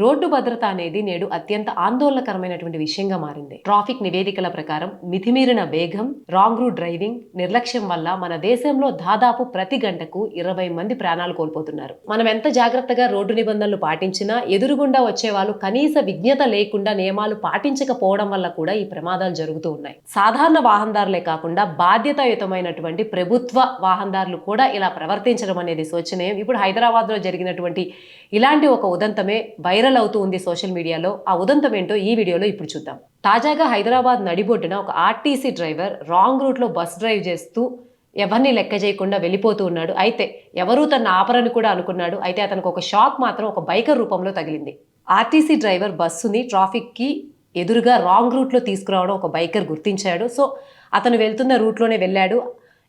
Road భద్రత అనేది నేడు అత్యంత ఆందోళనకరమైనటువంటి విషయంగా మారింది. ట్రాఫిక్ నివేదికల ప్రకారం మితిమీరిన వేగం, రాంగ్ రూట్ డ్రైవింగ్, నిర్లక్ష్యం వల్ల మన దేశంలో దాదాపు ప్రతి గంటకు 20 మంది ప్రాణాలు కోల్పోతున్నారు. మనం ఎంత జాగ్రత్తగా రోడ్డు నిబంధనలు పాటించినా ఎదురుగుండా వచ్చే వాళ్ళు కనీస విజ్ఞత లేకుండా నియమాలు పాటించకపోవడం వల్ల కూడా ఈ ప్రమాదాలు జరుగుతూ ఉన్నాయి. సాధారణ వాహనదారులే కాకుండా బాధ్యతాయుతమైనటువంటి ప్రభుత్వ వాహనదారులు కూడా ఇలా ప్రవర్తించడం అనేది శోచనీయం. ఇప్పుడు హైదరాబాద్ లో జరిగినటువంటి ఇలాంటి ఒక ఉదంతమే వైరల్ అవుతూ ఉంది సోషల్ మీడియాలో. ఆ ఉదంతం ఏంటో ఈ వీడియోలో ఇప్పుడు చూద్దాం. తాజాగా హైదరాబాద్ నడిబొడ్డున ఒక ఆర్టీసీ డ్రైవర్ రాంగ్ రూట్ లో బస్ డ్రైవ్ చేస్తూ ఎవరిని లెక్క చేయకుండా వెళ్ళిపోతూ ఉన్నాడు. అయితే ఎవరూ తన ఆపరని కూడా అనుకున్నాడు. అయితే అతనికి ఒక షాక్ మాత్రం ఒక బైకర్ రూపంలో తగిలింది. ఆర్టీసీ డ్రైవర్ బస్సుని ట్రాఫిక్ కి ఎదురుగా రాంగ్ రూట్ లో తీసుకురావడం ఒక బైకర్ గుర్తించాడు. సో అతను వెళ్తున్న రూట్లోనే వెళ్ళాడు.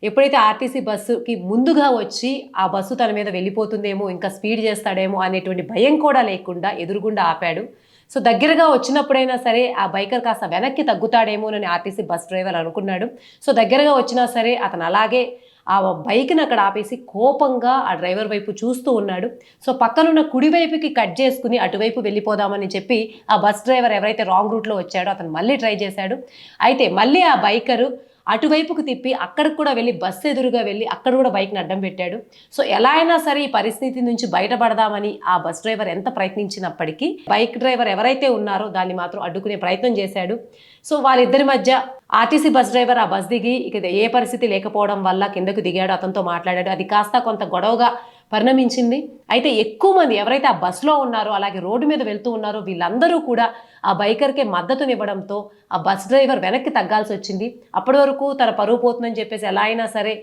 ఎప్పుడైతే ఆర్టీసీ బస్సుకి ముందుగా వచ్చి ఆ బస్సు తన మీద వెళ్ళిపోతుందేమో, ఇంకా స్పీడ్ చేస్తాడేమో అనేటువంటి భయం కూడా లేకుండా ఎదురుగుండా ఆపాడు. సో దగ్గరగా వచ్చినప్పుడైనా సరే ఆ బైకర్ కాస్త వెనక్కి తగ్గుతాడేమోనని ఆర్టీసీ బస్ డ్రైవర్ అనుకున్నాడు. సో దగ్గరగా వచ్చినా సరే అతను అలాగే ఆ బైక్ని అక్కడ ఆపేసి కోపంగా ఆ డ్రైవర్ వైపు చూస్తూ ఉన్నాడు. సో పక్కనున్న కుడివైపుకి కట్ చేసుకుని అటువైపు వెళ్ళిపోదామని చెప్పి ఆ బస్ డ్రైవర్ ఎవరైతే రాంగ్ రూట్లో వచ్చాడో అతను మళ్ళీ ట్రై చేశాడు. అయితే మళ్ళీ ఆ బైకరు అటువైపుకు తిప్పి అక్కడికి కూడా వెళ్ళి బస్సు ఎదురుగా వెళ్ళి అక్కడ కూడా బైక్ని అడ్డం పెట్టాడు. సో ఎలా అయినా సరే ఈ పరిస్థితి నుంచి బయటపడదామని ఆ బస్ డ్రైవర్ ఎంత ప్రయత్నించినప్పటికీ బైక్ డ్రైవర్ ఎవరైతే ఉన్నారో దాన్ని మాత్రం అడ్డుకునే ప్రయత్నం చేశాడు. సో వాళ్ళిద్దరి మధ్య ఆర్టీసీ బస్ డ్రైవర్ ఆ బస్ దిగి ఇక ఏ పరిస్థితి లేకపోవడం వల్ల కిందకు దిగాడు, అతనితో మాట్లాడాడు. అది కాస్త కొంత గొడవగా పరిణమించింది. అయితే ఎక్కువ మంది ఎవరైతే ఆ బస్సులో ఉన్నారో అలాగే రోడ్డు మీద వెళ్తూ ఉన్నారో వీళ్ళందరూ కూడా ఆ బైకర్కే మద్దతునివ్వడంతో ఆ బస్ డ్రైవర్ వెనక్కి తగ్గాల్సి వచ్చింది. అప్పటి వరకు తన పరువు పోతుందని చెప్పేసి ఎలా అయినా సరే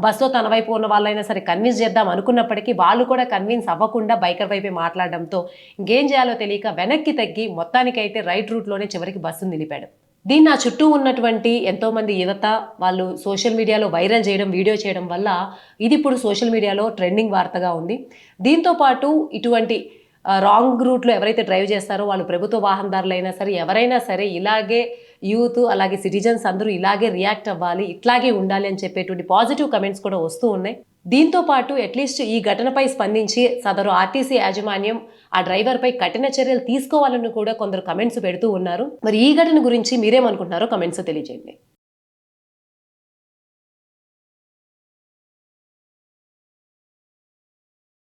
బస్సులో తన వైపు ఉన్న వాళ్ళైనా సరే కన్విన్స్ చేద్దాం అనుకున్నప్పటికీ వాళ్ళు కూడా కన్విన్స్ అవ్వకుండా బైకర్ వైపే మాట్లాడడంతో ఇంకేం చేయాలో తెలియక వెనక్కి తగ్గి మొత్తానికైతే రైట్ రూట్లోనే చివరికి బస్సును నిలిపాడు. దీన్ని ఆ చుట్టూ ఉన్నటువంటి ఎంతోమంది యువత వాళ్ళు సోషల్ మీడియాలో వైరల్ చేయడం, వీడియో చేయడం వల్ల ఇది ఇప్పుడు సోషల్ మీడియాలో ట్రెండింగ్ వార్తగా ఉంది. దీంతోపాటు ఇటువంటి రాంగ్ రూట్లో ఎవరైతే డ్రైవ్ చేస్తారో వాళ్ళు ప్రభుత్వ వాహనదారులైనా సరే ఎవరైనా సరే ఇలాగే యూత్ అలాగే సిటిజన్స్ అందరూ ఇలాగే రియాక్ట్ అవ్వాలి, ఇట్లాగే ఉండాలి అని చెప్పేటువంటి పాజిటివ్ కమెంట్స్ కూడా వస్తూ ఉన్నాయి. దీంతో పాటు అట్లీస్ట్ ఈ ఘటనపై స్పందించి సదరు ఆర్టీసీ యాజమాన్యం ఆ డ్రైవర్పై కఠిన చర్యలు తీసుకోవాలని కూడా కొందరు కమెంట్స్ పెడుతూ ఉన్నారు. మరి ఈ ఘటన గురించి మీరేమనుకుంటున్నారో కమెంట్స్ తెలియజేయండి.